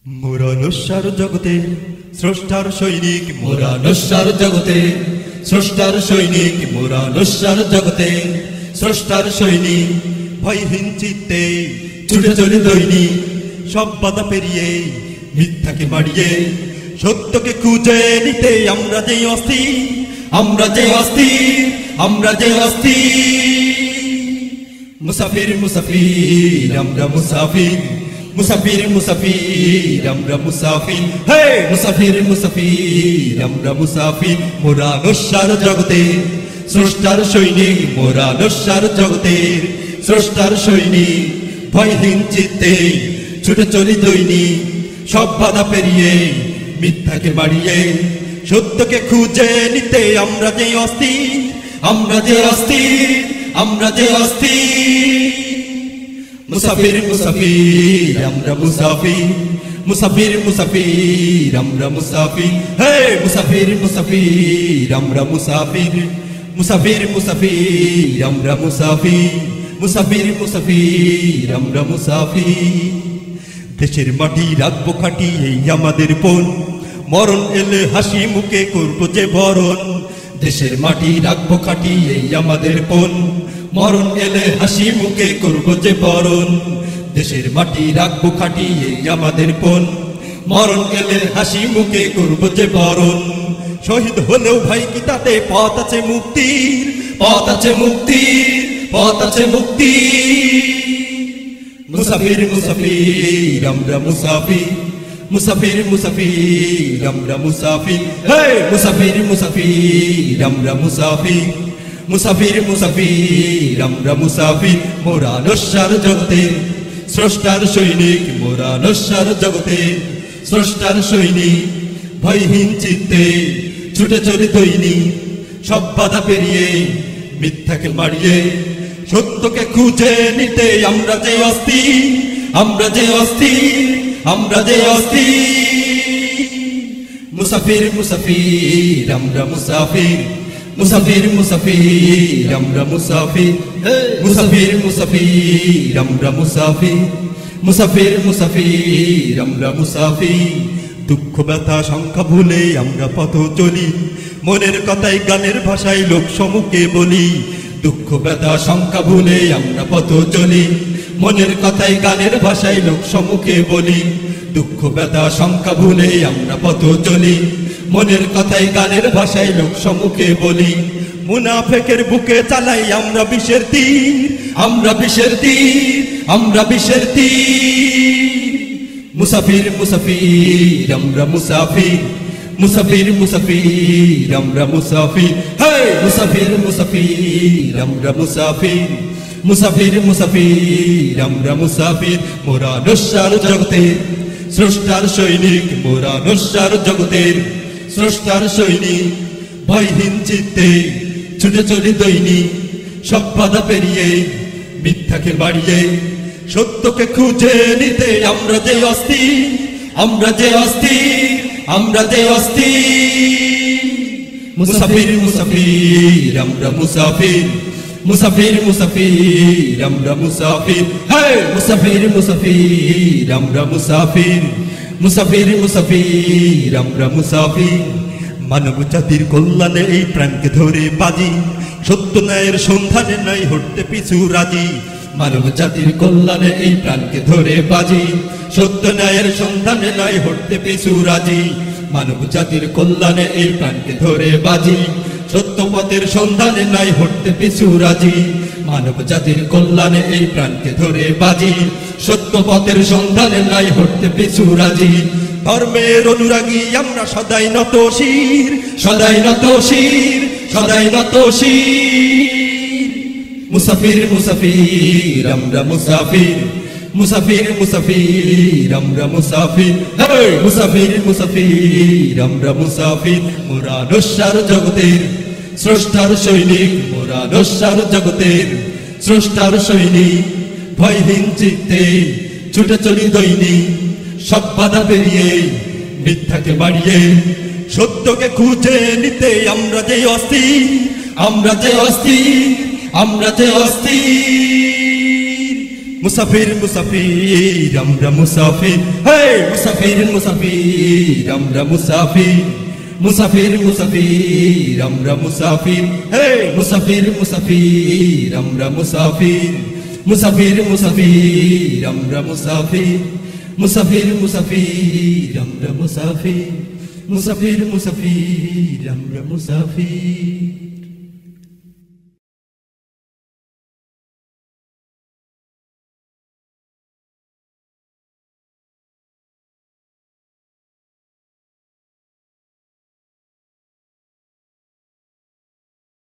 মোরা নশ্বর জগতে স্রষ্টার সৈনিক, মোরা নশ্বর জগতে স্রষ্টার সৈনিক, মোরা নশ্বর জগতে স্রষ্টার সৈনিক। ভয়হীন চিত্তে ছুটে চলি দৈনিক, সব বাধা পেরিয়ে মিথ্যাকে মারিয়ে সত্যকে খুঁজে নিতে আমরা যে অস্থির, আমরা যে অস্থির, আমরা যে অস্থির। মুসাফির মুসাফির আমরা মুসাফির, মুসাফির মুসাফির আমরা মুসাফির। হে মুসাফির মুসাফির আমরা মুসাফির। মোরা নশ্বর জগতে স্রষ্টার সৈনিক, মোরা নশ্বর জগতের স্রষ্টার সৈনিক। ভয়হীন চিত্তে ছুটে চলি দৈনিক, সব বাধা পেরিয়ে মিথ্যাকে মারিয়ে সত্যকে খুঁজে নিতে আমরা যে অস্থির, আমরা যে অস্থির, আমরা যে অস্থির। মুসাফির মুসাফির আমরা মুসাফির, মুসাফির মুসাফির আমরা মুসাফির। হে মুসাফির মুসাফির আমরা মুসাফির, মুসাফির মুসাফির আমরা মুসাফির, মুসাফির মুসাফির আমরা মুসাফির। দেশের মাটি রাখবো খাটি এই আমাদের পণ, মরণ এলে হাসি মুখে করবো যে বরণ। দেশের মাটি রাখবো খাটি এই আমাদের পণ, মরণ এলে হাসি মুখে করবো যে বরণ। দেশের মাটি রাখবো খাটি এই আমাদের পণ, মরণ এলে হাসি মুখে করবো যে বরণ। শহীদ হলেও ভাই কি তাতে পথ আছে মুক্তির, পথ আছে মুক্তির, পথ আছে মুক্তির। মুসাফির মুসাফির আমরা মুসাফির, মুসাফির মুসাফির আমরা মুসাফির। হে মুসাফির মুসাফির আমরা মুসাফির, মুসাফির মুসাফির আমরা মুসাফির। মোরা নশ্বর জগতে স্রষ্টার সৈনিক, মোরা নশ্বর জগতে স্রষ্টার সৈনিক। ভয়হীন চিত্তে ছুটে চলি দৈনিক, সব বাধা পেরিয়ে মিথ্যাকে মারিয়ে সত্যকে খুঁজে নিতে আমরা যে অস্থির, আমরা যে অস্থির, আমরা যে অস্থির। মুসাফির মুসাফির আমরা মুসাফির, মুসাফির মুসাফির আমরা মুসাফির। মুসাফির মুসাফির আমরা মুসাফির, মুসাফির মুসাফির আমরা মুসাফির। দুঃখ ব্যথা সংখ্যা ভুলে আমরা পথ চলি, মনের কথাই গানের ভাষায় লোক সম্মুখে বলি। দুঃখ ব্যথা সংখ্যা ভুলে আমরা পথ চলি, মনের কথাই গানের ভাষায় লোক সম্মুখে বলি। দুঃখ ব্যথা সংখ্যা ভুলে আমরা পথ চলি, মনের কথাই গানের ভাষায় লোক সম্মুখে বলি। মুনাফেকের বুকে চালাই আমরা বিষের তীর, আমরা বিষের তীর, আমরা বিষের তীর। মুসাফির মুসাফির আমরা মুসাফির, মুসাফির মুসাফির আমরা মুসাফির। হে মুসাফির মুসাফির আমরা মুসাফির, মুসাফির মুসাফির আমরা মুসাফির। মোরা নশ্বর জগতের স্রষ্টার সৈনিক, মোরা নশ্বর জগতের স্রষ্টার সৈনিক। ভয়হীন চিত্তে ছুটে চলি দৈনিক, সব বাধা পেরিয়ে মিথ্যাকে বাড়িয়ে সত্যকে খুঁজে নিতে আমরা যে অস্থির, আমরা যে অস্থির, আমরা যে অস্থির। মুসাফির মুসাফির আমরা মুসাফির, মুসাফির মুসাফির আমরা মুসাফির। হে মুসাফির মুসাফির আমরা মুসাফির, মুসাফির মুসাফির আমরা মুসাফির। মানব জাতির কল্যাণে এই প্রাণকে ধরে বাজি, সত্য ন্যায়ের সন্ধানে নাই হটতে পিছু রাজি। মানব জাতির কল্যাণে এই প্রাণকে ধরে বাজি, সত্য ন্যায়ের সন্ধানে নাই হটতে পিছু রাজি। মানব জাতির কল্যাণে এই প্রাণকে ধরে বাজি, সত্য পথের সন্ধানে নাই হটতে পিছু রাজি। মানব জাতির কল্যাণে এই প্রাণকে ধরে বাজি, সত্য পথের সন্ধানে নাই হটতে পিছু রাজি। ধর্মের অনুরাগী আমরা সদাই নত শির, সদাই নত শির, সদাই নত শির। মুসাফির মুসাফির আমরা মুসাফির, মুসাফির মুসাফির আমরা মুসাফির। হে মুসাফির মুসাফির আমরা মুসাফির। মোরা নশ্বর জগতের স্রষ্টার সৈনিক, মোরা নশ্বর জগতের স্রষ্টার সৈনিক। ভয়হীন চিত্তে ছুটে চলি দৈনিক, সব বাধা পেরিয়ে মিথ্যাকে বাড়িয়ে সত্যকে খুঁজে নিতে আমরা যে অস্থির, আমরা যে অস্থির, আমরা যে অস্থির। মুসাফির মুসাফির আমরা মুসাফির, হে মুসাফির মুসাফির আমরা মুসাফির, মুসাফির মুসাফির আমরা মুসাফির, হে মুসাফির মুসাফির আমরা মুসাফির, মুসাফির মুসাফির আমরা মুসাফির, মুসাফির মুসাফির আমরা মুসাফির, মুসাফির মুসাফির আমরা মুসাফির।